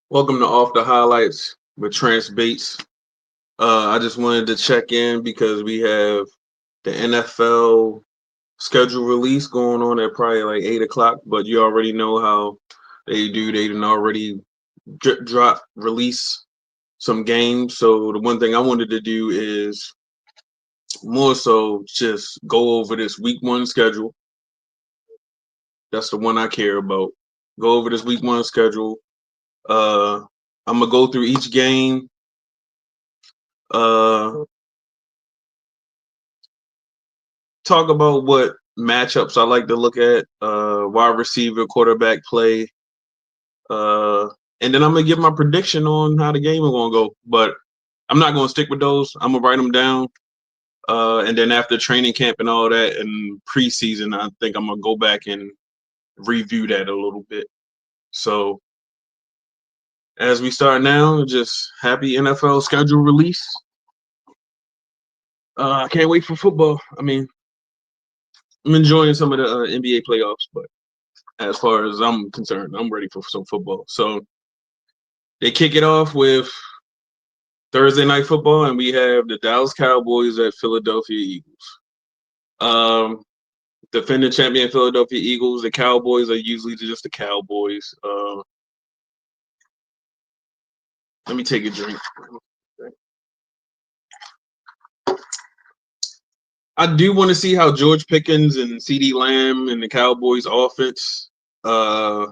Welcome to Off the Highlights with Trance Bates. I just wanted to check in because we have the NFL schedule release going on at probably like 8 o'clock, but you already know how they do. They didn't already drop release some games. So the one thing I wanted to do is more so just go over this week one schedule. That's the one I care about. Go over this week one schedule. Uh, I'm gonna go through each game. Uh, talk about what matchups I like to look at, wide receiver, quarterback play, uh, and then I'm gonna give my prediction on how the game is gonna go. But I'm not gonna stick with those. I'm gonna write them down, and then after training camp and all that and preseason, I think I'm gonna go back and review that a little bit. So as we start now, just happy NFL schedule release. I can't wait for football. I mean, I'm enjoying some of the NBA playoffs, but as far as I'm concerned, I'm ready for some football. So they kick it off with Thursday night football, and we have the Dallas Cowboys at Philadelphia Eagles. Um, Defending champion Philadelphia Eagles. The Cowboys are usually just the Cowboys. Let me take a drink. I do want to see how George Pickens and CeeDee Lamb and the Cowboys offense uh,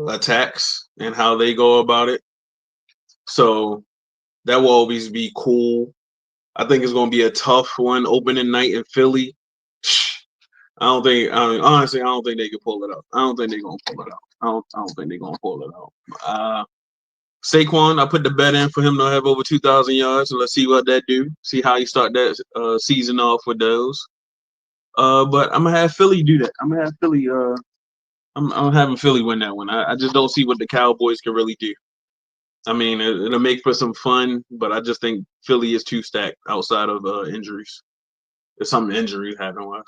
attacks and how they go about it. So that will always be cool. I think it's going to be a tough one opening night in Philly. Honestly, I don't think they can pull it out. I don't think they're gonna pull it out. I don't think they're gonna pull it out. Saquon, I put the bet in for him to have over 2,000 yards. So let's see what that do. See how he start that season off with those. But I'm gonna have Philly do that. I'm gonna have Philly. I'm having Philly win that one. I just don't see what the Cowboys can really do. I mean, it'll make for some fun, but I just think Philly is too stacked outside of injuries. There's some injuries happening wise.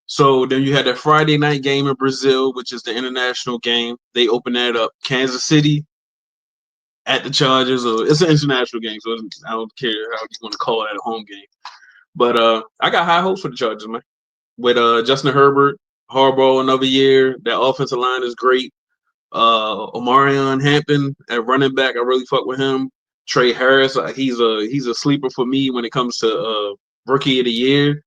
So then you had that Friday night game in Brazil, which is the international game. They open that up. Kansas City at the Chargers, or it's an international game, so I don't care how you want to call it a home game. But I got high hopes for the Chargers, man. With Justin Herbert, Harbaugh another year. That offensive line is great. Omarion Hampton at running back, I really fuck with him. Trey Harris, he's a sleeper for me when it comes to rookie of the year.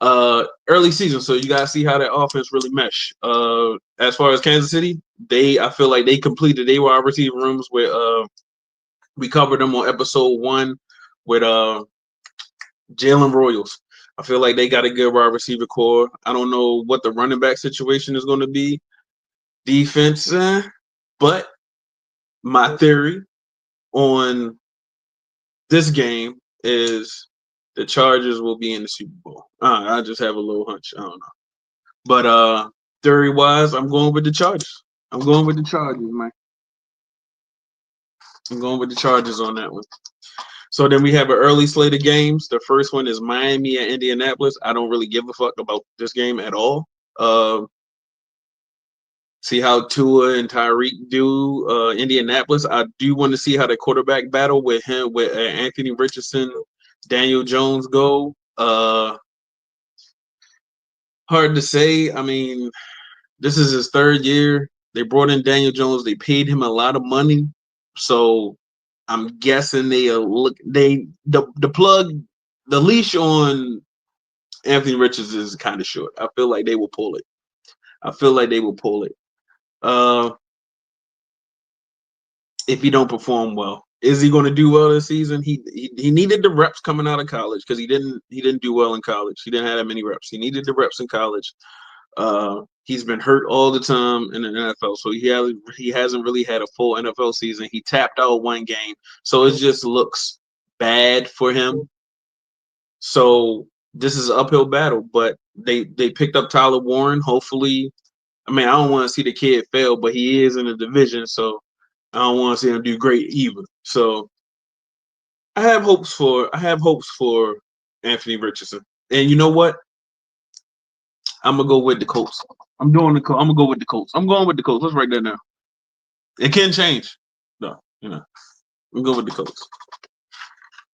Early season, so you gotta see how that offense really mesh. As far as Kansas City, I feel like they completed their wide receiver rooms with we covered them on episode 1 with Jalen Royals. I feel like they got a good wide receiver core. I don't know what the running back situation is going to be. Defense, but my theory on this game is the Chargers will be in the Super Bowl. I just have a little hunch. I don't know. But theory wise, I'm going with the Chargers. I'm going with the Chargers, man. I'm going with the Chargers on that one. So then we have an early slate of games. The first one is Miami and Indianapolis. I don't really give a fuck about this game at all. Uh, See how Tua and Tyreek do. Indianapolis. I do want to see how the quarterback battle with him with Anthony Richardson, Daniel Jones go. Hard to say. I mean, this is his third year. They brought in Daniel Jones. They paid him a lot of money, so I'm guessing the leash on Anthony Richards is kind of short. I feel like they will pull it. I feel like they will pull it. Uh, if he don't perform well, is he going to do well this season? He needed the reps coming out of college because he didn't do well in college. He didn't have that many reps. He needed the reps in college. He's been hurt all the time in the NFL, so he hasn't really had a full NFL season. He tapped out one game, so it just looks bad for him. So this is an uphill battle, but they picked up Tyler Warren. Hopefully, I mean I don't want to see the kid fail, but he is in the division, so I don't want to see him do great either. So I have hopes for Anthony Richardson, and you know what? I'm gonna go with the Colts. I'm gonna go with the Colts. I'm going with the Colts. Let's write that down. It can change. No, we go with the Colts.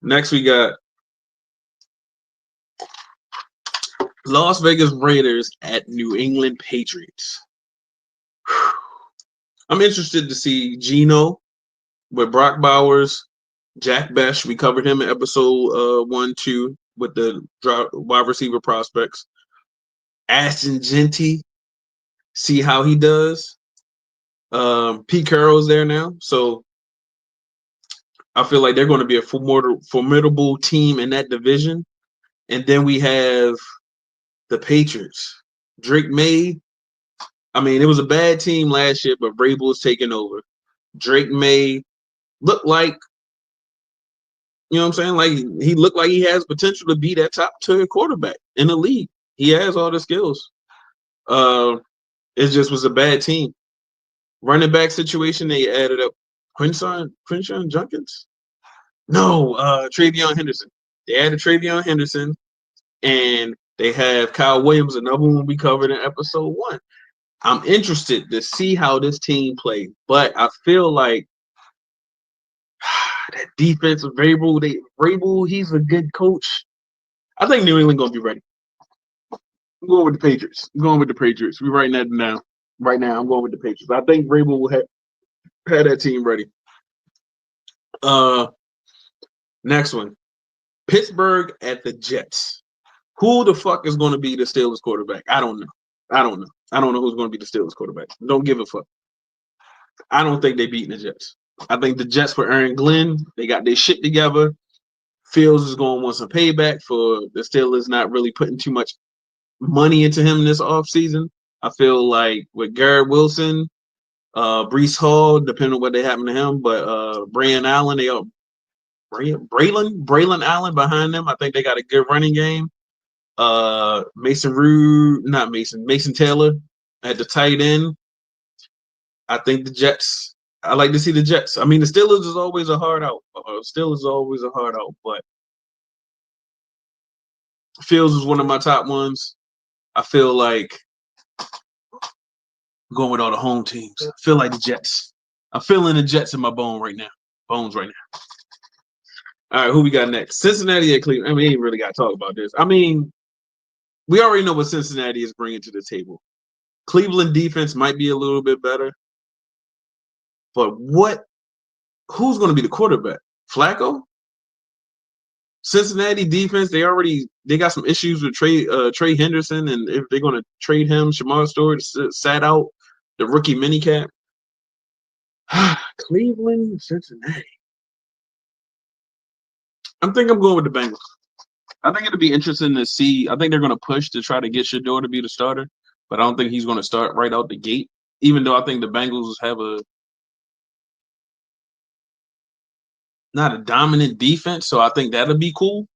Next, we got Las Vegas Raiders at New England Patriots. I'm interested to see Geno with Brock Bowers, Jack Bech. We covered him in episode 1, 2 with the wide receiver prospects. Ashton Jeanty, see how he does. Pete Carroll's there now, so I feel like they're going to be a formidable team in that division. And then we have the Patriots. Drake May. I mean, it was a bad team last year, but Vrabel's taking over. Drake May looked like, you know what I'm saying? Like, he looked like he has potential to be that top tier quarterback in the league. He has all the skills. It just was a bad team. Running back situation, they added up Quinshon Judkins? No, Travion Henderson. They added Travion Henderson, and they have Kyle Williams, another one we covered in episode 1. I'm interested to see how this team plays, but I feel like that defense of Vrabel, he's a good coach. I think New England gonna be ready. I'm going with the Patriots. We're writing that down. Right now, I'm going with the Patriots. I think Vrabel will have that team ready. Next one. Pittsburgh at the Jets. Who the fuck is going to be the Steelers quarterback? I don't know. I don't know who's going to be the Steelers quarterback. Don't give a fuck. I don't think they beating the Jets. I think the Jets for Aaron Glenn, they got their shit together. Fields is going to want some payback for the Steelers not really putting too much money into him this offseason. I feel like with Garrett Wilson, Breece Hall, depending on what they happen to him, but Braylon Allen behind them. I think they got a good running game. Mason Taylor at the tight end. I think the Jets. I like to see the Jets. I mean, the Steelers is always a hard out. But Fields is one of my top ones. I feel like going with all the home teams. I feel like the Jets. I'm feeling the Jets in my bones right now. All right, who we got next? Cincinnati at Cleveland. I mean, we ain't really got to talk about this. I mean, we already know what Cincinnati is bringing to the table. Cleveland defense might be a little bit better. But who's going to be the quarterback? Flacco? Cincinnati defense, they got some issues with Trey Henderson, and if they're going to trade him, Shamar Stewart sat out the rookie minicap. Cleveland, Cincinnati. I'm going with the Bengals. I think it'll be interesting to see. I think they're going to push to try to get Shador to be the starter, but I don't think he's going to start right out the gate, even though I think the Bengals have not a dominant defense, so I think that'll be cool.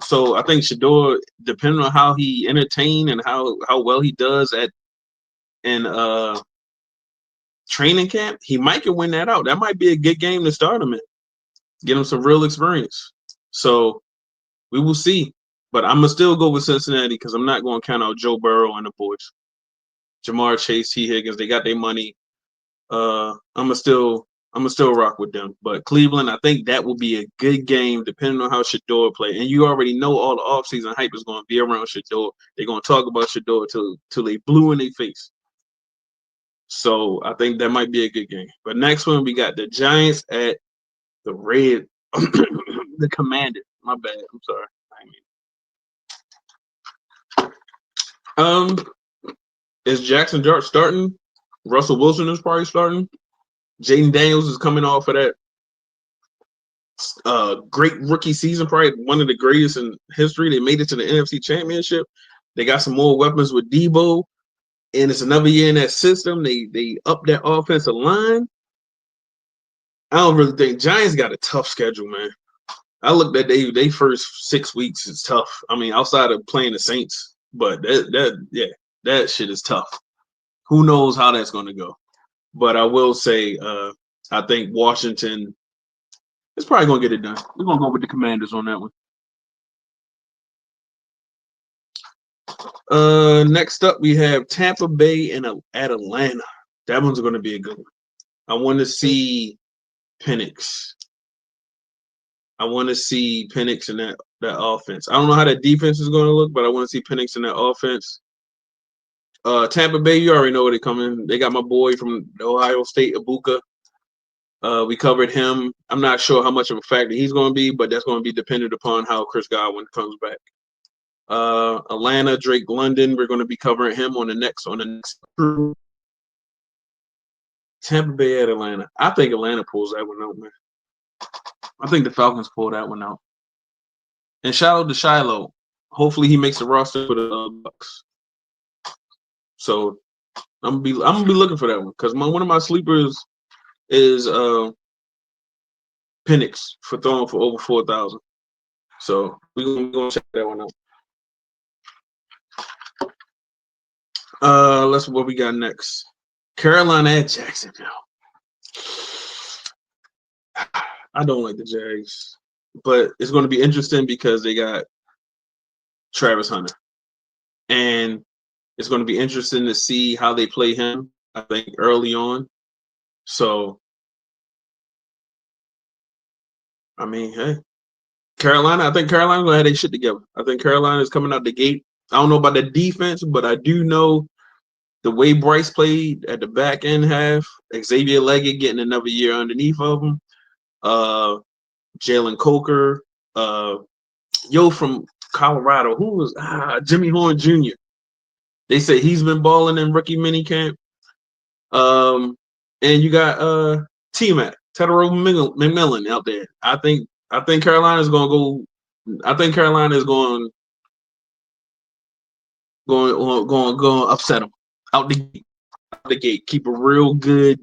So I think Shador, depending on how he entertain and how well he does in training camp, he might can win that out. That might be a good game to start him in. Get him some real experience. So we will see. But I'm gonna still go with Cincinnati because I'm not going to count out Joe Burrow and the boys. Jamar Chase, T. Higgins, they got their money. I'm gonna still rock with them. But Cleveland, I think that will be a good game depending on how Shador play. And you already know all the offseason hype is going to be around Shador. They're going to talk about Shador till they blue in their face. So I think that might be a good game. But next one, we got the Giants at the the Commanders. My bad. I'm sorry. Is Jackson Dart starting? Russell Wilson is probably starting. Jaden Daniels is coming off of that great rookie season, probably one of the greatest in history. They made it to the NFC Championship. They got some more weapons with Debo, and it's another year in that system. They up that offensive line. I don't really think Giants got a tough schedule, man. I looked at they first 6 weeks is tough. I mean, outside of playing the Saints, but that shit is tough. Who knows how that's going to go? But I will say, I think Washington is probably going to get it done. We're going to go with the Commanders on that one. Next up, we have Tampa Bay and at Atlanta. That one's going to be a good one. I want to see Penix. I want to see Penix in that offense. I don't know how that defense is going to look, but I want to see Penix in that offense. Tampa Bay, you already know where they're coming. They got my boy from Ohio State, Ibuka. We covered him. I'm not sure how much of a factor he's going to be, but that's going to be dependent upon how Chris Godwin comes back. Atlanta, Drake London. We're going to be covering him on the next crew. Tampa Bay at Atlanta. I think Atlanta pulls that one out, man. I think the Falcons pull that one out. And shout out to Shiloh. Hopefully he makes the roster for the Bucks. So I'm gonna be looking for that one because one of my sleepers is Penix for throwing for over 4,000. So we're gonna check that one out. Let's what we got next. Carolina at Jacksonville. I don't like the Jags, but it's going to be interesting because they got Travis Hunter, and it's going to be interesting to see how they play him. I think early on. So, I mean, hey, Carolina. I think Carolina's going to have their shit together. I think Carolina is coming out the gate. I don't know about the defense, but I do know the way Bryce played at the back end half. Xavier Leggett getting another year underneath of him. Jalen Coker. From Colorado, who was Jimmy Horn Jr. They say he's been balling in rookie minicamp. And you got T-Mac, Tedero McMillan out there. I think Carolina is going to go. I think Carolina is going upset them out the gate. Keep a real good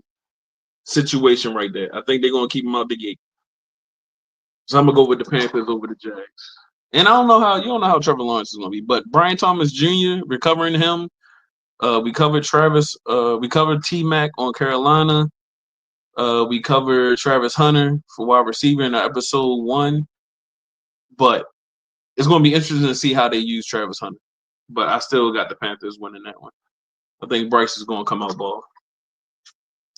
situation right there. I think they're going to keep them out the gate. So I'm gonna go with the Panthers over the Jags. And I don't know how Trevor Lawrence is gonna be, but Brian Thomas Jr. recovering him. We covered Travis. We covered T-Mac on Carolina. We covered Travis Hunter for wide receiver in episode 1. But it's going to be interesting to see how they use Travis Hunter. But I still got the Panthers winning that one. I think Bryce is going to come out ball.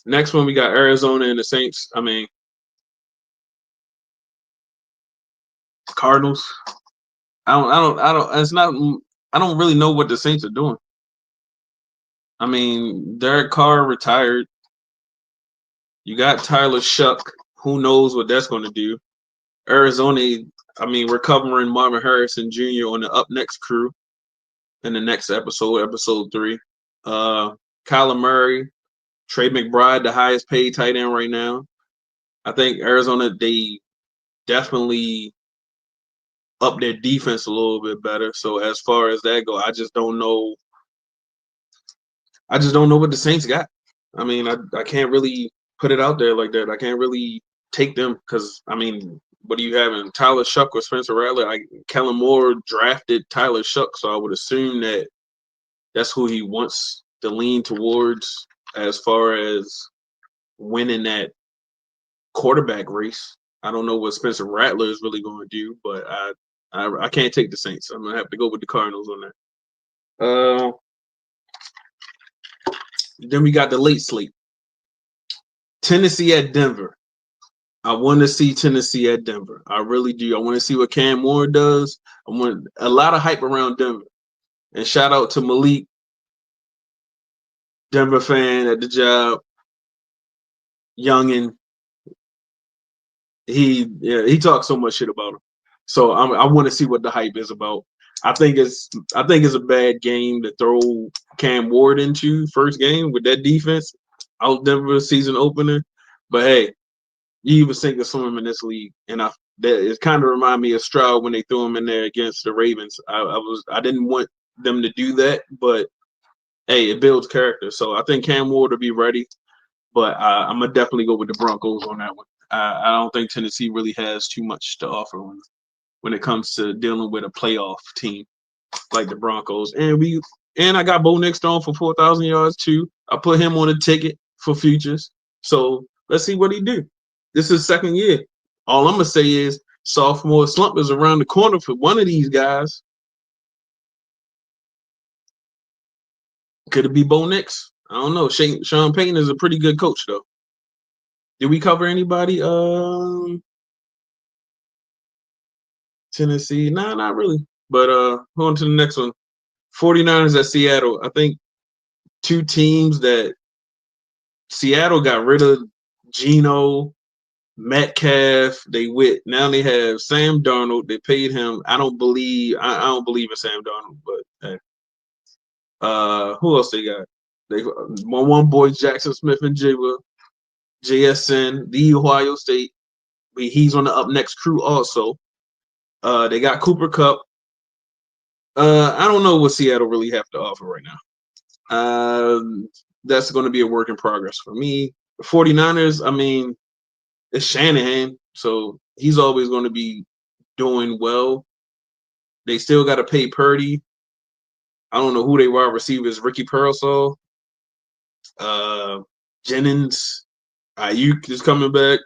Next one, we got Arizona and the Saints. I mean, Cardinals. I don't really know what the Saints are doing. I mean, Derek Carr retired. You got Tyler Shuck. Who knows what that's going to do? Arizona, I mean, we're covering Marvin Harrison Jr. on the Up Next crew in the next episode 3. Kyler Murray, Trey McBride, the highest paid tight end right now. I think Arizona, they definitely up their defense a little bit better. So as far as that go, I just don't know. I just don't know what the Saints got. I mean, I can't really put it out there like that. I can't really take them because, I mean, what do you have in Tyler Shuck or Spencer Rattler? Kellen Moore drafted Tyler Shuck, so I would assume that that's who he wants to lean towards as far as winning that quarterback race. I don't know what Spencer Rattler is really going to do, but I can't take the Saints. I'm gonna have to go with the Cardinals on that. Then we got the late slate. Tennessee at Denver. I want to see Tennessee at Denver. I really do. I want to see what Cam Warren does. I want a lot of hype around Denver. And shout out to Malik, Denver fan at the job. Youngin. He talks so much shit about him. So I want to see what the hype is about. I think it's a bad game to throw Cam Ward into first game with that defense out Denver season opener. But hey, you even sink or swim in this league, and it kind of remind me of Stroud when they threw him in there against the Ravens. I didn't want them to do that, but hey, it builds character. So I think Cam Ward will be ready, but I'm gonna definitely go with the Broncos on that one. I don't think Tennessee really has too much to offer when it comes to dealing with a playoff team like the Broncos. And I got Bo Nix thrown for 4,000 yards too. I put him on a ticket for futures. So let's see what he do. This is second year. All I'm gonna say is sophomore slump is around the corner for one of these guys. Could it be Bo Nix? I don't know. Sean Payton is a pretty good coach though. Did we cover anybody? Tennessee? Nah, not really. But on to the next one. 49ers at Seattle. I think two teams that Seattle got rid of Geno, Metcalf. Now they have Sam Darnold. They paid him. I don't believe in Sam Darnold, but hey. Who else they got? They one boy Jackson Smith and Jigba, JSN, the Ohio State. He's on the up next crew also. They got Cooper Cup. I don't know what Seattle really have to offer right now. That's going to be a work in progress for me. The 49ers, I mean, it's Shanahan, so he's always going to be doing well. They still got to pay Purdy. I don't know who they wide receivers. Ricky Pearsall, Jennings, Ayuk is coming back.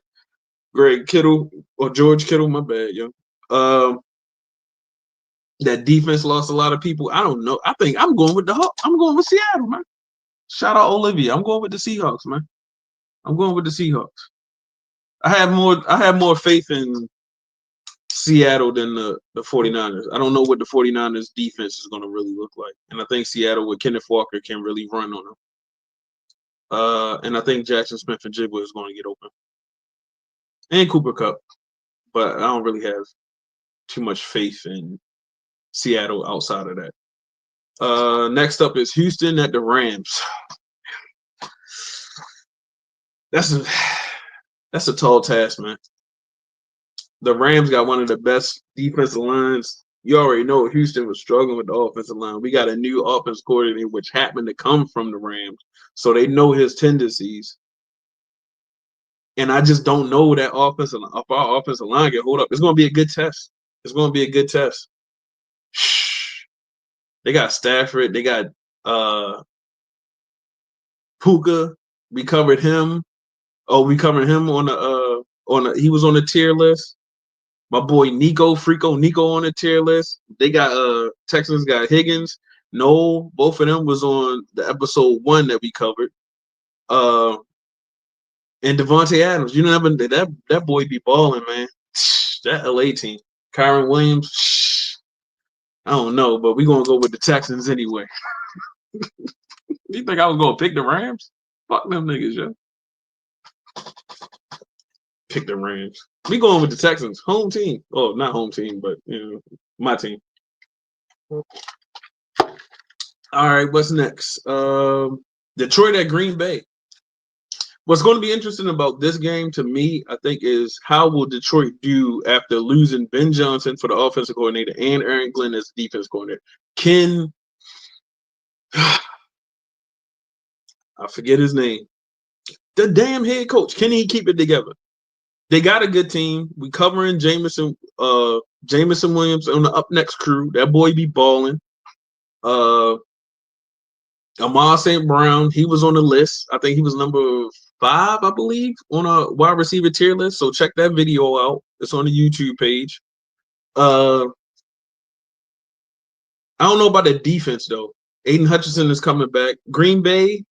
Greg Kittle or George Kittle, my bad, yo. That defense lost a lot of people. I don't know. I think I'm going with I'm going with Seattle, man. Shout out Olivia. I'm going with the Seahawks, man. I'm going with the Seahawks. I have more faith in Seattle than the 49ers. I don't know what the 49ers defense is going to really look like. And I think Seattle with Kenneth Walker can really run on them. And I think Jackson Smith and Jigba is going to get open. And Cooper Cup. But I don't really have too much faith in Seattle outside of that. Next up is Houston at the Rams. That's a tall task, man. The Rams got one of the best defensive lines. You already know Houston was struggling with the offensive line. We got a new offense coordinator, which happened to come from the Rams, so they know his tendencies. And I just don't know that our offensive line can hold up. It's going to be a good test. It's going to be a good test. They got Stafford. They got Puka. We covered him. Oh, we covered him he was on the tier list. My boy Nico on the tier list. They got Texans got Higgins. No, both of them was on the episode 1 that we covered. And Devontae Adams, you know that boy be balling, man. That LA team. Kyron Williams, I don't know, but we're gonna go with the Texans anyway. You think I was gonna pick the Rams? Fuck them niggas, yo. Pick the Rams. We going with the Texans, home team. Oh, not home team, but my team. All right, what's next? Detroit at Green Bay. What's going to be interesting about this game to me, I think, is how will Detroit do after losing Ben Johnson for the offensive coordinator and Aaron Glenn as defense coordinator? I forget his name. The damn head coach. Can he keep it together? They got a good team. We covering Jameson Williams on the up next crew. That boy be balling. Amar St. Brown, he was on the list. I think he was number 5, I believe, on a wide receiver tier list. So check that video out. It's on the YouTube page. I don't know about the defense though. Aiden Hutchinson is coming back. Green Bay,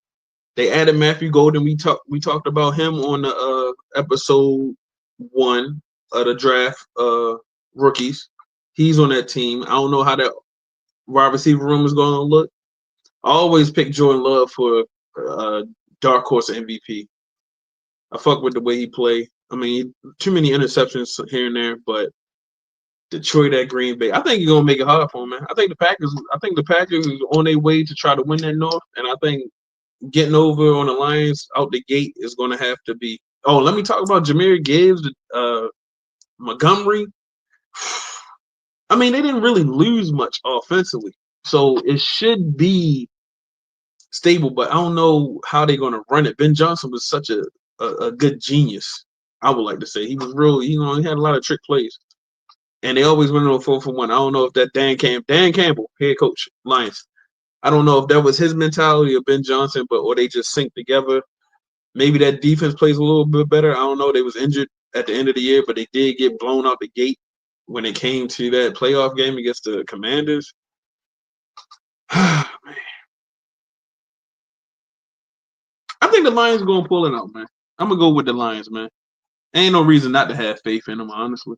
they added Matthew Golden. We talked about him on the episode 1 of the draft rookies. He's on that team. I don't know how that wide receiver room is going to look. I always pick Jordan Love for dark horse MVP. I fuck with the way he play. I mean, too many interceptions here and there, but Detroit at Green Bay. I think you're gonna make it hard for him, man. I think the Packers is on their way to try to win that North, and I think getting over on the Lions out the gate is gonna have to be. Oh, let me talk about Jahmyr Gibbs, Montgomery. I mean, they didn't really lose much offensively, so it should be stable, but I don't know how they're going to run it. Ben Johnson was such a good genius, I would like to say. He was real, he had a lot of trick plays. And they always went on 4-for-1. I don't know if that Dan Campbell, head coach, Lions. I don't know if that was his mentality or Ben Johnson, or they just sync together. Maybe that defense plays a little bit better. I don't know. They was injured at the end of the year, but they did get blown out the gate when it came to that playoff game against the Commanders. Man. I think the Lions are going to pull it out, man. I'm gonna go with the Lions, man. Ain't no reason not to have faith in them, honestly.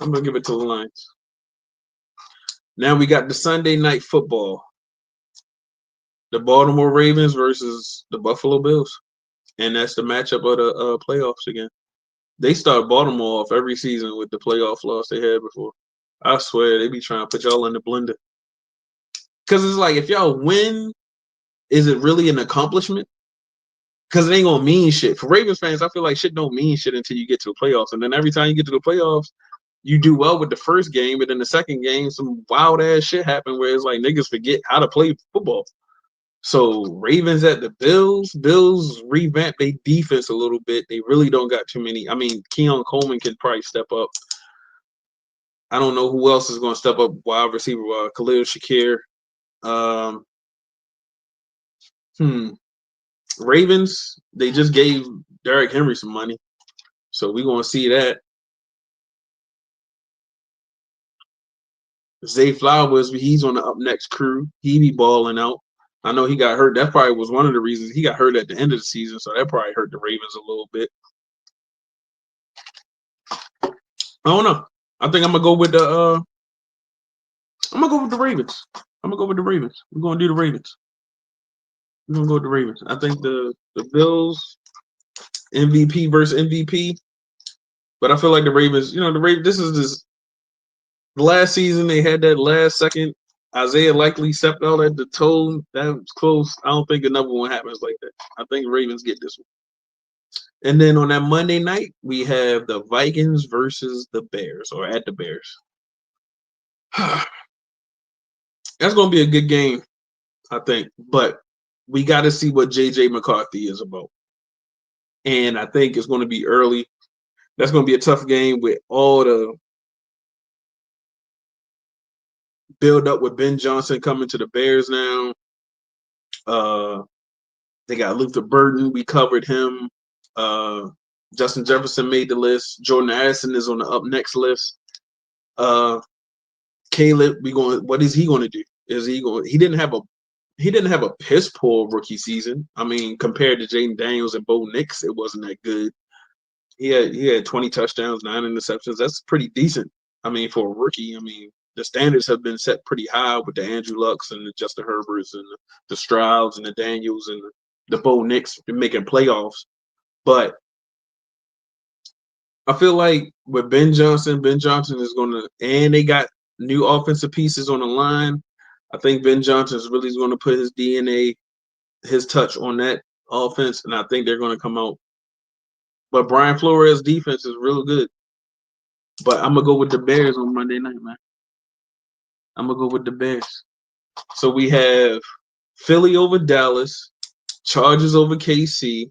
I'm gonna give it to the Lions. Now we got the Sunday night football. The Baltimore Ravens versus the Buffalo Bills. And that's the matchup of the playoffs again. They start Baltimore off every season with the playoff loss they had before. I swear they be trying to put y'all in the blender. Because it's like, if y'all win, is it really an accomplishment? Because it ain't gonna mean shit. For Ravens fans, I feel like shit don't mean shit until you get to the playoffs. And then every time you get to the playoffs, you do well with the first game, but then the second game, some wild ass shit happened where it's like niggas forget how to play football. So Ravens at the Bills. Bills revamped their defense a little bit. They really don't got too many. I mean, Keon Coleman can probably step up. I don't know who else is going to step up wide receiver. Khalil Shakir. Um, Ravens. They just gave Derrick Henry some money, so we're going to see that. Zay Flowers, he's on the up next crew. He be balling out. I know he got hurt. That probably was one of the reasons he got hurt at the end of the season, so that probably hurt the Ravens a little bit. I don't know. I think I'm gonna go with the Ravens. I'm gonna go with the Ravens. We're gonna do the Ravens. We're gonna go with the Ravens. I think the Bills MVP versus MVP, but I feel like the Ravens. You know, the Ravens. This last season. They had that last second. Isaiah likely stepped out at the toe. That was close. I don't think another one happens like that. I think Ravens get this one. And then on that Monday night, we have the Vikings versus the Bears, or at the Bears. That's going to be a good game, I think. But we got to see what J.J. McCarthy is about. And I think it's going to be early. That's going to be a tough game with all the build up with Ben Johnson coming to the Bears now. They got Luther Burden. We covered him. Justin Jefferson made the list. Jordan Addison is on the up next list. Caleb, what is he going to do? He didn't have a piss poor rookie season. I mean, compared to Jaden Daniels and Bo Nix, it wasn't that good. He had 20 touchdowns, 9 interceptions. That's pretty decent. I mean, for a rookie, I mean, the standards have been set pretty high with the Andrew Lucks and the Justin Herberts and the Strouds and the Daniels and the Bo Nix making playoffs. But I feel like with Ben Johnson is going to, and they got new offensive pieces on the line. I think Ben Johnson is really going to put his DNA, his touch on that offense, and I think they're going to come out. But Brian Flores' defense is real good. But I'm going to go with the Bears on Monday night, man. I'm going to go with the Bears. So we have Philly over Dallas, Chargers over KC,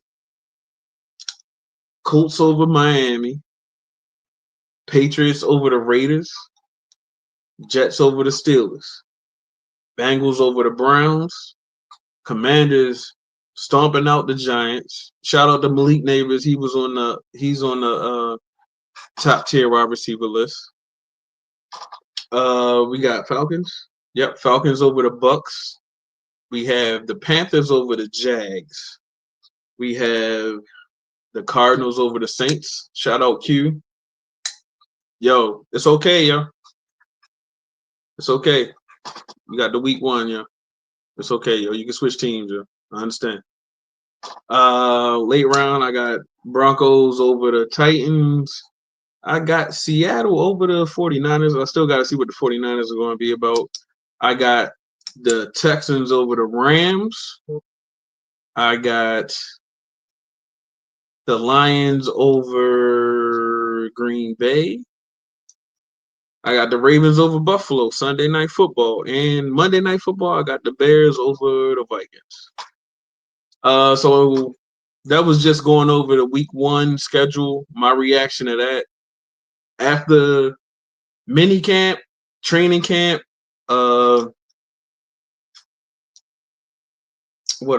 Colts over Miami, Patriots over the Raiders, Jets over the Steelers, Bengals over the Browns, Commanders stomping out the Giants. Shout out to Malik Neighbors. He's on the top tier wide receiver list. We got Falcons. Yep, Falcons over the Bucks. We have the Panthers over the Jags. We have the Cardinals over the Saints. Shout out Q. Yo, it's okay, yo. It's okay. You got the week 1, yo. It's okay, yo. You can switch teams, yo. I understand. Late round, I got Broncos over the Titans. I got Seattle over the 49ers. I still got to see what the 49ers are going to be about. I got the Texans over the Rams. I got the Lions over Green Bay. I got the Ravens over Buffalo, Sunday Night Football. And Monday Night Football, I got the Bears over the Vikings. So that was just going over the week 1 schedule, my reaction to that. After mini camp, training camp, what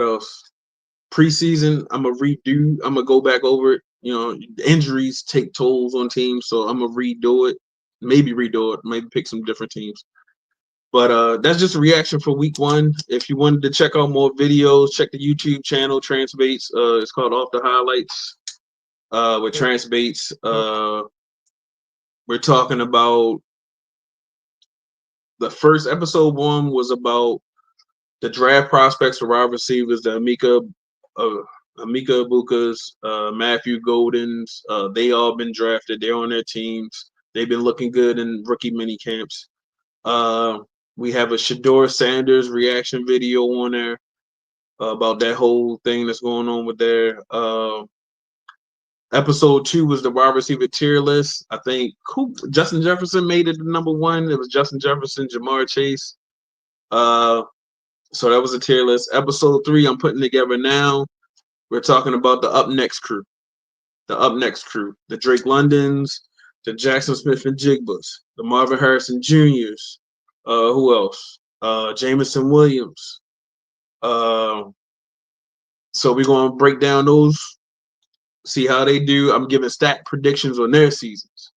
else? Preseason, I'm gonna go back over it. You know, injuries take tolls on teams, so I'm gonna redo it. Maybe pick some different teams. But that's just a reaction for week 1. If you wanted to check out more videos, check the YouTube channel, Transbates. It's called Off the Highlights. with Trance Bates. We're talking about the first episode. One was about the draft prospects for wide receivers, the Emeka Egbukas, Matthew Goldens. They all been drafted. They're on their teams. They've been looking good in rookie mini camps. We have a Shedeur Sanders reaction video on there about that whole thing that's going on with there. Episode 2 was the wide receiver tier list. I think Justin Jefferson made it to number 1. It was Justin Jefferson, Jamar Chase. So that was a tier list. Episode 3 I'm putting together now. We're talking about the Up Next crew. The Up Next crew. The Drake Londons, the Jackson Smith and Jigbas, the Marvin Harrison Jr.'s. Who else? Jameson Williams. So we're going to break down those, see how they do. I'm giving stat predictions on their seasons.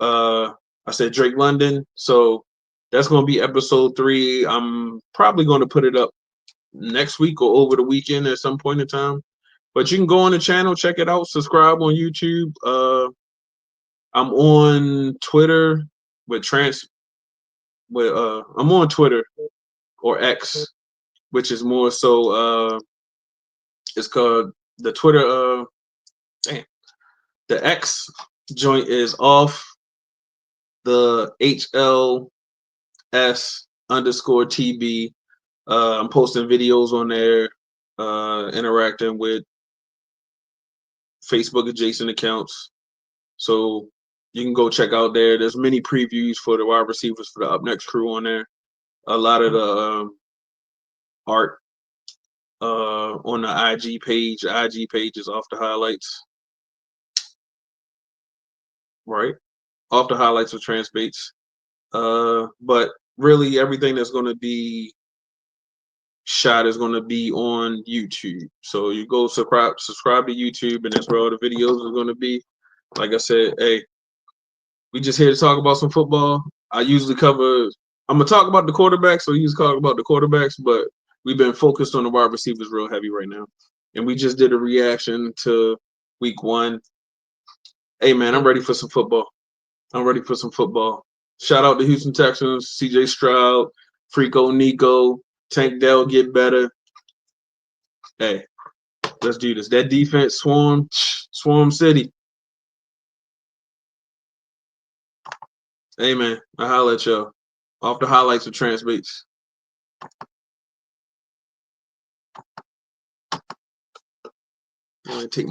I said Drake London. So that's going to be episode 3. I'm probably going to put it up next week or over the weekend at some point in time. But you can go on the channel, check it out, subscribe on YouTube. I'm on Twitter with I'm on Twitter or X, which is more so it's called the Twitter the X joint is off the HLS_TB. I'm posting videos on there, interacting with Facebook adjacent accounts. So you can go check out there. There's many previews for the wide receivers for the Up Next crew on there. A lot of the art on the IG page. The IG page is off the highlights. Right? Off the highlights of Trance Bates. But really everything that's going to be shot is going to be on YouTube. So you go subscribe to YouTube, and that's where all the videos are going to be. Like I said, hey, we just here to talk about some football. I'm gonna talk about the quarterbacks, so he's talking about the quarterbacks, but we've been focused on the wide receivers real heavy right now. And we just did a reaction to week 1. Hey man, I'm ready for some football. Shout out to Houston Texans, CJ Stroud, Frico Nico, Tank Dell get better. Hey, let's do this. That defense, Swarm City. Hey man, I holla at y'all. Off the highlights of Trance Bates. Take